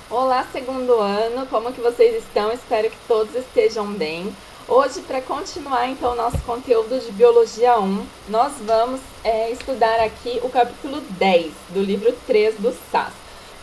Olá, segundo ano, como que vocês estão? Espero que todos estejam bem. Hoje, para continuar então o nosso conteúdo de Biologia 1, nós vamos estudar aqui o capítulo 10 do livro 3 do SAS.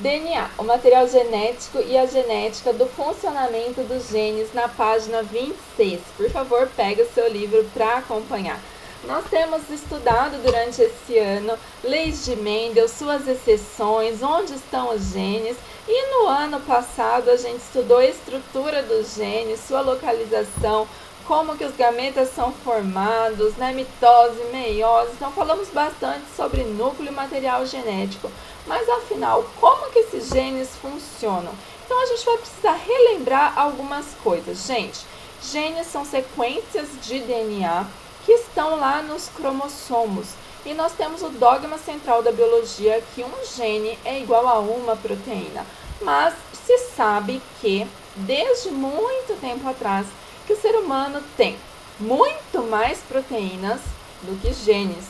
DNA, o material genético e a genética do funcionamento dos genes, na página 26. Por favor, pegue o seu livro para acompanhar. Nós temos estudado durante esse ano leis de Mendel, suas exceções, onde estão os genes, e no ano passado a gente estudou a estrutura dos genes, sua localização, como que os gametas são formados, né, mitose, meiose. Então falamos bastante sobre núcleo e material genético. Mas afinal, como que esses genes funcionam? Então a gente vai precisar relembrar algumas coisas. Gente, genes são sequências de DNA que estão lá nos cromossomos. E nós temos o dogma central da biologia que um gene é igual a uma proteína. Mas se sabe que, desde muito tempo atrás, que o ser humano tem muito mais proteínas do que genes.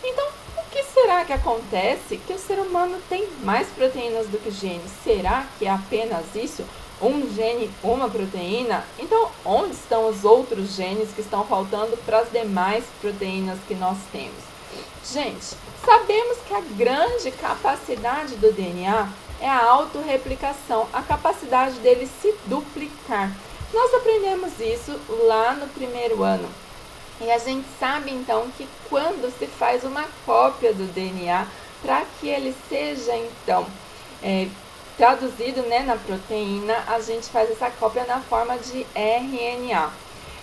Então, o que será que acontece que o ser humano tem mais proteínas do que genes? Será que é apenas isso? Um gene, uma proteína? Então, onde estão os outros genes que estão faltando para as demais proteínas que nós temos? Gente, sabemos que a grande capacidade do DNA é a autorreplicação, a capacidade dele se duplicar. Nós aprendemos isso lá no primeiro ano. E a gente sabe então que quando se faz uma cópia do DNA, para que ele seja então traduzido, né, na proteína, a gente faz essa cópia na forma de RNA.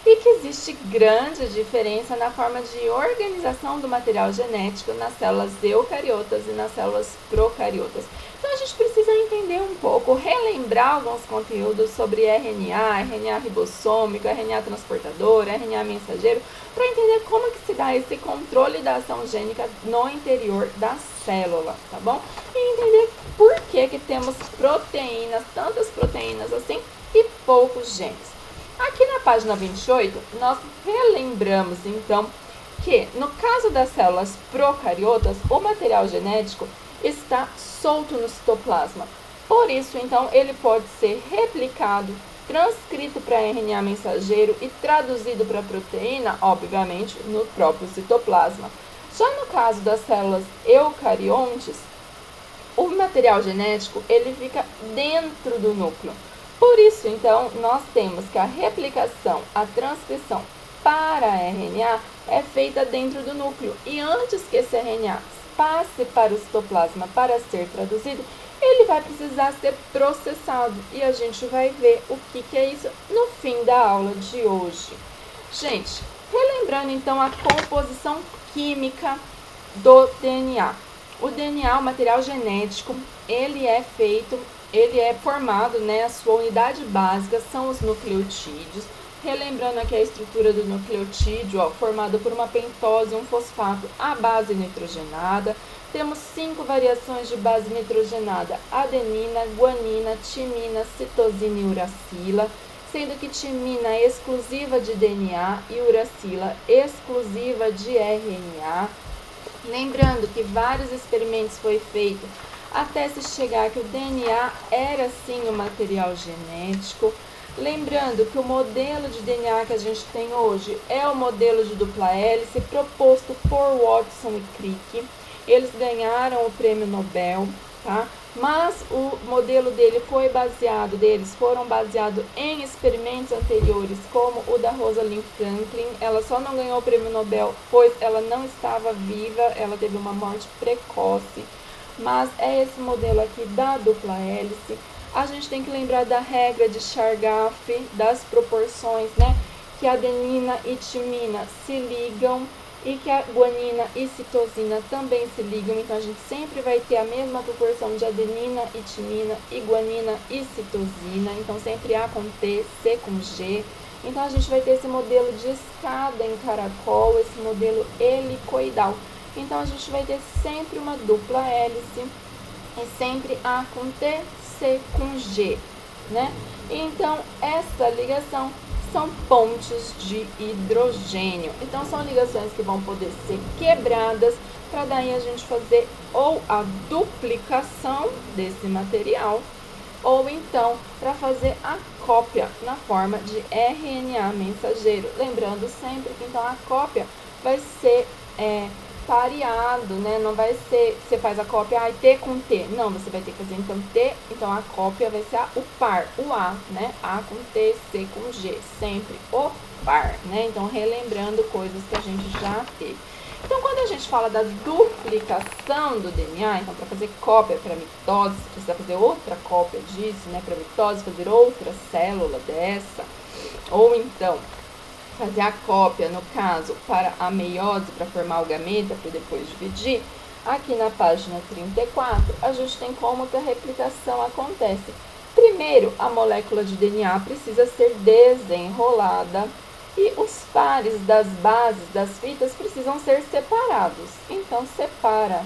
E que existe grande diferença na forma de organização do material genético nas células eucariotas e nas células procariotas. Então a gente precisa entender um pouco, relembrar alguns conteúdos sobre RNA, RNA ribossômico, RNA transportador, RNA mensageiro, para entender como que se dá esse controle da ação gênica no interior da célula, tá bom? E entender por que temos proteínas, tantas proteínas assim, e poucos genes. Aqui na página 28, nós relembramos então que no caso das células procariotas, o material genético está solto no citoplasma. Por isso, então, ele pode ser replicado, transcrito para RNA mensageiro e traduzido para proteína, obviamente, no próprio citoplasma. Já no caso das células eucariontes, o material genético ele fica dentro do núcleo. Por isso, então, nós temos que a replicação, a transcrição para RNA é feita dentro do núcleo. E antes que esse RNA passe para o citoplasma para ser traduzido, ele vai precisar ser processado. E a gente vai ver o que é isso no fim da aula de hoje. Gente, relembrando então a composição química do DNA. O DNA, o material genético, ele é formado, né, a sua unidade básica são os nucleotídeos. Relembrando aqui a estrutura do nucleotídeo, formado por uma pentose e um fosfato à base nitrogenada. Temos 5 variações de base nitrogenada: adenina, guanina, timina, citosina e uracila, sendo que timina é exclusiva de DNA e uracila exclusiva de RNA. Lembrando que vários experimentos foram feitos até se chegar que o DNA era sim um material genético. Lembrando que o modelo de DNA que a gente tem hoje é o modelo de dupla hélice proposto por Watson e Crick. Eles ganharam o prêmio Nobel, tá? Mas o modelo deles foram baseados em experimentos anteriores, como o da Rosalind Franklin. Ela só não ganhou o prêmio Nobel, pois ela não estava viva, ela teve uma morte precoce. Mas é esse modelo aqui da dupla hélice. A gente tem que lembrar da regra de Chargaff, das proporções, né? Que adenina e timina se ligam e que a guanina e citosina também se ligam. Então, a gente sempre vai ter a mesma proporção de adenina e timina e guanina e citosina. Então, sempre A com T, C com G. Então, a gente vai ter esse modelo de escada em caracol, esse modelo helicoidal. Então, a gente vai ter sempre uma dupla hélice e sempre A com T, C com G, né? Então, essa ligação são pontes de hidrogênio. Então, são ligações que vão poder ser quebradas para daí a gente fazer ou a duplicação desse material ou então para fazer a cópia na forma de RNA mensageiro. Lembrando sempre que então a cópia vai ser pareado, né? Não vai ser, você faz a cópia T com T. Não, você vai ter que fazer então T, então a cópia vai ser o par, o A, né? A com T, C com G, sempre o par, né? Então, relembrando coisas que a gente já teve. Então, quando a gente fala da duplicação do DNA, então, para fazer cópia para mitose, você precisa fazer outra cópia disso, né? Para mitose, fazer outra célula dessa, ou então fazer a cópia, no caso, para a meiose, para formar o gameta, para depois dividir, aqui na página 34, a gente tem como que a replicação acontece. Primeiro, a molécula de DNA precisa ser desenrolada e os pares das bases das fitas precisam ser separados. Então, separa.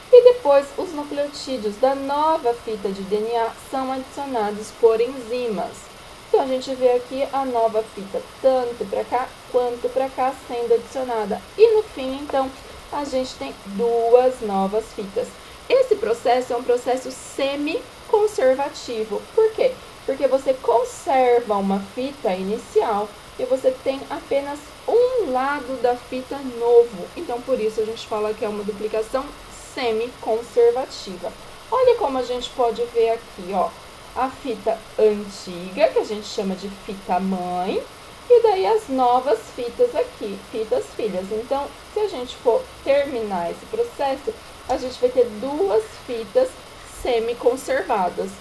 E depois, os nucleotídeos da nova fita de DNA são adicionados por enzimas. Então, a gente vê aqui a nova fita, tanto para cá quanto para cá, sendo adicionada. E no fim, então, a gente tem duas novas fitas. Esse processo é um processo semi-conservativo. Por quê? Porque você conserva uma fita inicial e você tem apenas um lado da fita novo. Então, por isso, a gente fala que é uma duplicação semi-conservativa. Olha como a gente pode ver aqui, ó. A fita antiga, que a gente chama de fita mãe, e daí as novas fitas aqui, fitas filhas. Então, se a gente for terminar esse processo, a gente vai ter duas fitas semi-conservadas.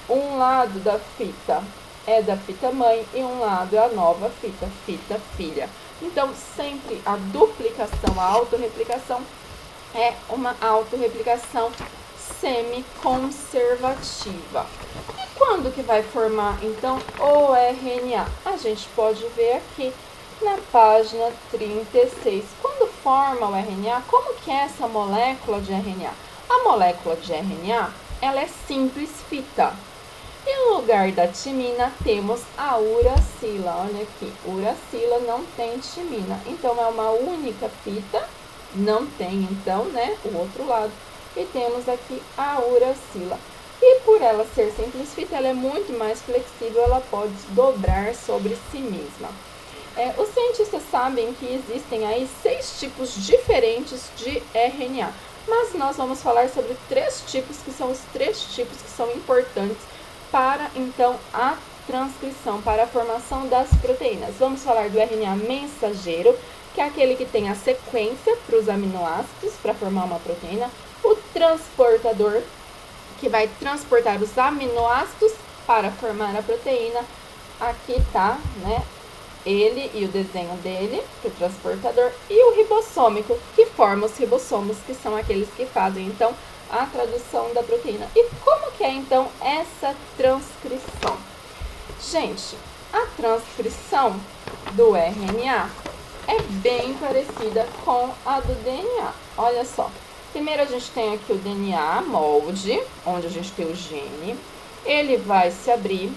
Um lado da fita é da fita mãe e um lado é a nova fita, fita filha. Então, sempre a duplicação, a autorreplicação é uma autorreplicação semi-conservativa. E quando que vai formar, então, o RNA? A gente pode ver aqui na página 36. Quando forma o RNA, como que é essa molécula de RNA? A molécula de RNA, ela é simples fita. E no lugar da timina, temos a uracila. Olha aqui, uracila não tem timina. Então, é uma única fita, não tem, então, né, o outro lado. E temos aqui a uracila. E por ela ser simples fita, ela é muito mais flexível, ela pode dobrar sobre si mesma. Os cientistas sabem que existem aí 6 tipos diferentes de RNA, mas nós vamos falar sobre 3 tipos, que são os 3 tipos que são importantes para, então, a transcrição, para a formação das proteínas. Vamos falar do RNA mensageiro, que é aquele que tem a sequência para os aminoácidos, para formar uma proteína. O transportador, que vai transportar os aminoácidos para formar a proteína. Aqui tá, né, ele e o desenho dele, o transportador. E o ribossômico, que forma os ribossomos, que são aqueles que fazem, então, a tradução da proteína. E como que é, então, essa transcrição? Gente, a transcrição do RNA é bem parecida com a do DNA. Olha só. Primeiro a gente tem aqui o DNA molde, onde a gente tem o gene. Ele vai se abrir,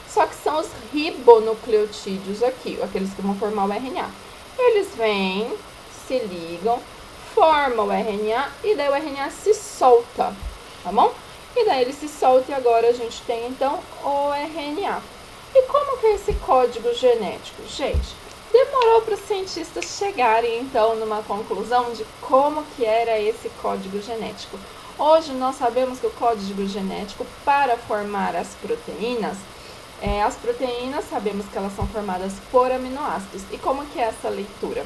só que são os ribonucleotídeos aqui, aqueles que vão formar o RNA. Eles vêm, se ligam, formam o RNA e daí o RNA se solta, tá bom? E daí ele se solta e agora a gente tem então o RNA. E como que é esse código genético? Gente, demorou para os cientistas chegarem, então, numa conclusão de como que era esse código genético. Hoje, nós sabemos que o código genético, para formar as proteínas, sabemos que elas são formadas por aminoácidos. E como que é essa leitura?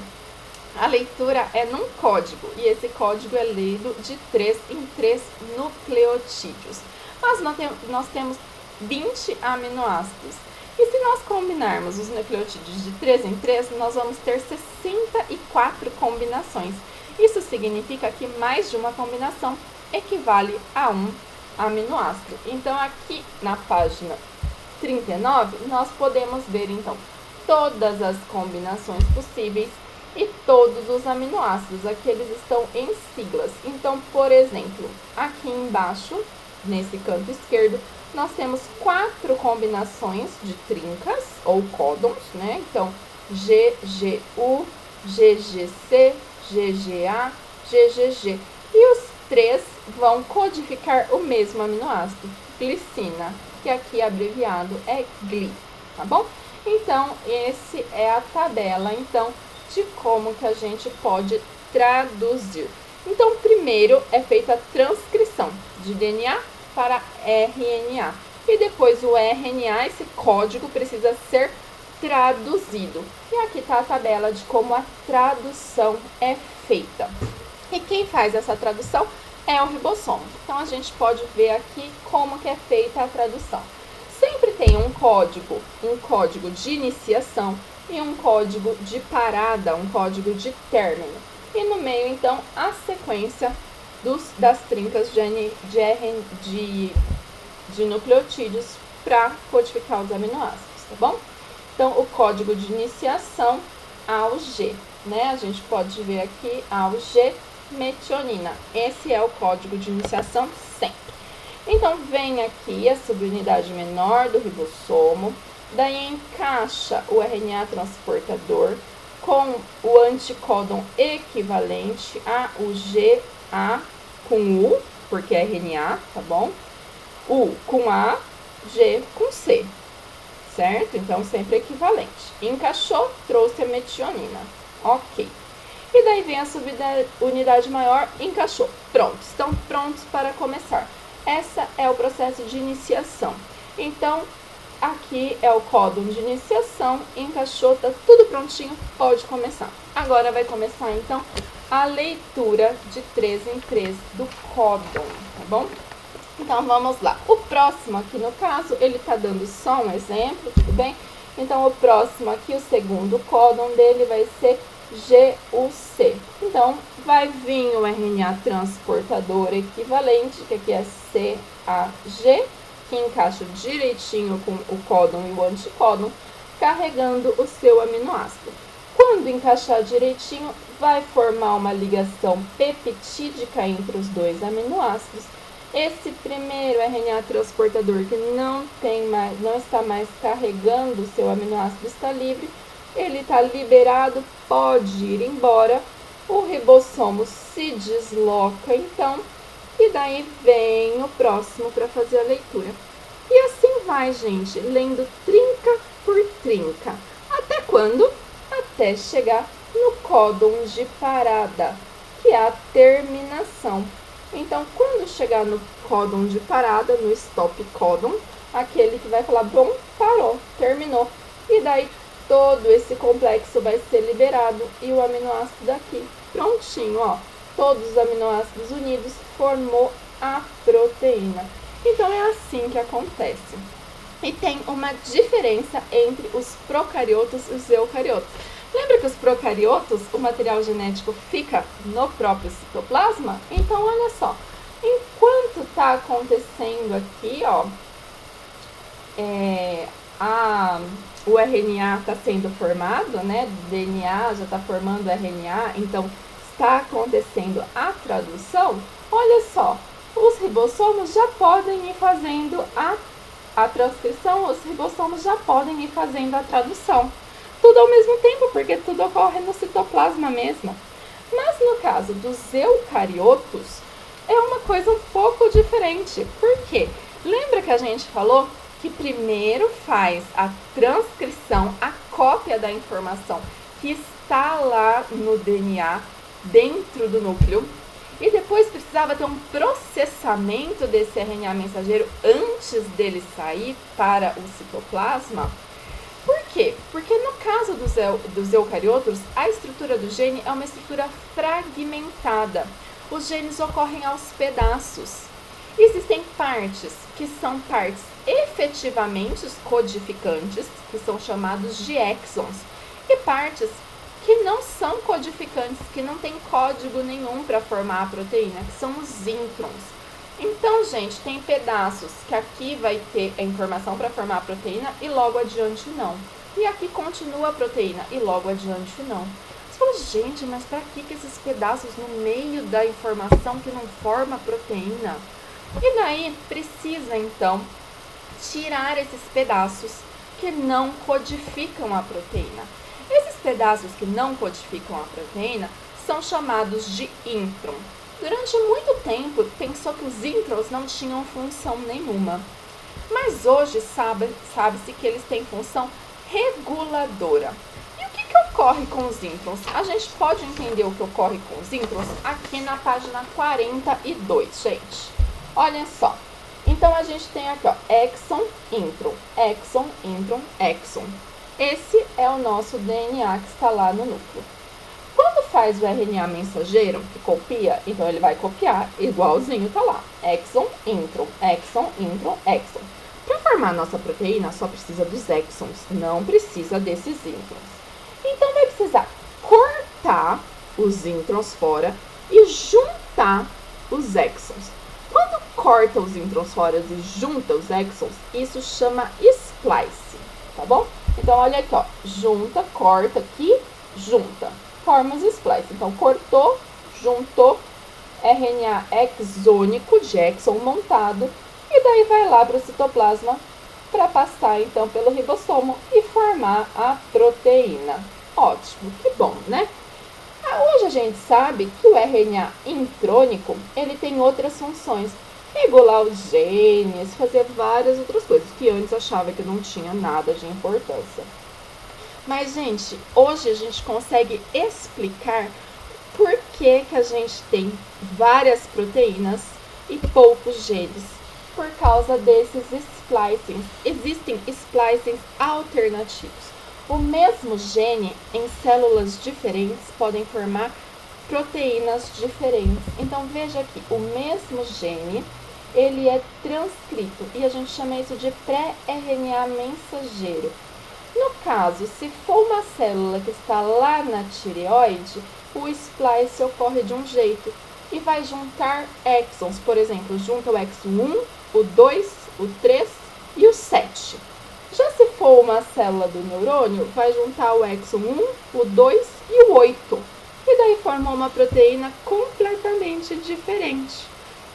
A leitura é num código, e esse código é lido de 3 em 3 nucleotídeos. Mas nós temos 20 aminoácidos. E se nós combinarmos os nucleotídeos de 3 em 3, nós vamos ter 64 combinações. Isso significa que mais de uma combinação equivale a um aminoácido. Então, aqui na página 39, nós podemos ver, então, todas as combinações possíveis e todos os aminoácidos. Aqui eles estão em siglas. Então, por exemplo, aqui embaixo, nesse canto esquerdo, nós temos 4 combinações de trincas ou códons, né? Então, GGU, GGC, GGA, GGG. E os 3 vão codificar o mesmo aminoácido, glicina. que aqui abreviado é GLI, tá bom? Então, esse é a tabela, então, de como que a gente pode traduzir. Então, primeiro é feita a transcrição de DNA para RNA. E depois o RNA, esse código, precisa ser traduzido. E aqui está a tabela de como a tradução é feita. E quem faz essa tradução é o ribossomo. Então, a gente pode ver aqui como que é feita a tradução. Sempre tem um código de iniciação e um código de parada, um código de término. E no meio, então, a sequência das trincas de nucleotídeos para codificar os aminoácidos, tá bom? Então, o código de iniciação, AUG, né? A gente pode ver aqui, AUG, metionina. Esse é o código de iniciação sempre. Então, vem aqui a subunidade menor do ribossomo, daí encaixa o RNA transportador com o anticódon equivalente a o GA com U, porque é RNA, tá bom? U com A, G com C, certo? Então, sempre equivalente. Encaixou, trouxe a metionina. Ok. E daí vem a subunidade maior, encaixou. Pronto, estão prontos para começar. Essa é o processo de iniciação. Então, aqui é o códon de iniciação, encaixou, tá tudo prontinho, pode começar. Agora vai começar, então, a leitura de 3 em 3 do códon, tá bom? Então, vamos lá. O próximo aqui, no caso, ele tá dando só um exemplo, tudo bem? Então, o próximo aqui, o segundo códon dele vai ser GUC. Então, vai vir o RNA transportador equivalente, que aqui é CAG, que encaixa direitinho com o códon e o anticódon, carregando o seu aminoácido. Quando encaixar direitinho, vai formar uma ligação peptídica entre os dois aminoácidos. Esse primeiro RNA transportador que não está mais carregando o seu aminoácido está livre, ele está liberado, pode ir embora, o ribossomo se desloca então, e daí vem o próximo para fazer a leitura. E assim vai, gente, lendo trinca por trinca. Até quando? Até chegar no códon de parada, que é a terminação. Então, quando chegar no códon de parada, no stop códon, aquele que vai falar, bom, parou, terminou. E daí todo esse complexo vai ser liberado e o aminoácido daqui, prontinho, ó. Todos os aminoácidos unidos formou a proteína. Então, é assim que acontece. E tem uma diferença entre os procariotos e os eucariotos. Lembra que os procariotos, o material genético fica no próprio citoplasma? Então, olha só, enquanto está acontecendo aqui, ó, o RNA está sendo formado, né? O DNA já está formando RNA, então está acontecendo a tradução. Olha só, os ribossomos já podem ir fazendo a transcrição, os ribossomos já podem ir fazendo a tradução. Tudo ao mesmo tempo, porque tudo ocorre no citoplasma mesmo. Mas no caso dos eucariotos, é uma coisa um pouco diferente. Por quê? Lembra que a gente falou que primeiro faz a transcrição, a cópia da informação que está lá no DNA, dentro do núcleo, e depois precisava ter um processamento desse RNA mensageiro antes dele sair para o citoplasma? Por quê? Porque no caso dos eucariotos, a estrutura do gene é uma estrutura fragmentada. Os genes ocorrem aos pedaços. Existem partes que são partes efetivamente codificantes, que são chamados de exons, e partes que não são codificantes, que não tem código nenhum para formar a proteína, que são os introns. Então, gente, tem pedaços que aqui vai ter a informação para formar a proteína e logo adiante não. E aqui continua a proteína e logo adiante não. Você fala, gente, mas para que esses pedaços no meio da informação que não forma a proteína? E daí precisa, então, tirar esses pedaços que não codificam a proteína. Esses pedaços que não codificam a proteína são chamados de intron. Durante muito tempo, pensou que os introns não tinham função nenhuma. Mas hoje sabe-se que eles têm função reguladora. E o que ocorre com os introns? A gente pode entender o que ocorre com os introns aqui na página 42, gente. Olha só. Então, a gente tem aqui, ó, exon, intron, exon, intron, exon. Esse é o nosso DNA que está lá no núcleo. Quando faz o RNA mensageiro, que copia, então ele vai copiar igualzinho, tá lá. Exon, intron, exon. Para formar a nossa proteína, só precisa dos exons, não precisa desses introns. Então, vai precisar cortar os introns fora e juntar os exons. Quando corta os introns fora e junta os exons, isso chama splice, tá bom? Então, olha aqui, ó, junta, corta aqui, junta, forma os splice. Então, cortou, juntou, RNA exônico de exon montado, e daí vai lá para o citoplasma para passar, então, pelo ribossomo e formar a proteína. Ótimo, que bom, né? Hoje a gente sabe que o RNA intrônico, ele tem outras funções. Regular os genes, fazer várias outras coisas, que antes achava que não tinha nada de importância. Mas, gente, hoje a gente consegue explicar por que a gente tem várias proteínas e poucos genes. Por causa desses splicings. Existem splicings alternativos. O mesmo gene em células diferentes podem formar proteínas diferentes. Então, veja aqui, o mesmo gene, ele é transcrito e a gente chama isso de pré-RNA mensageiro. No caso, se for uma célula que está lá na tireoide, o splice ocorre de um jeito e vai juntar exons. Por exemplo, junta o exon 1, o 2, o 3 e o 7. Já se for uma célula do neurônio, vai juntar o exon 1, o 2 e o 8. E daí forma uma proteína completamente diferente.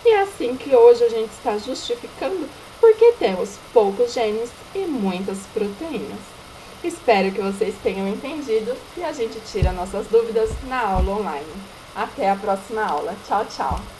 E é assim que hoje a gente está justificando porque temos poucos genes e muitas proteínas. Espero que vocês tenham entendido e a gente tira nossas dúvidas na aula online. Até a próxima aula. Tchau, tchau!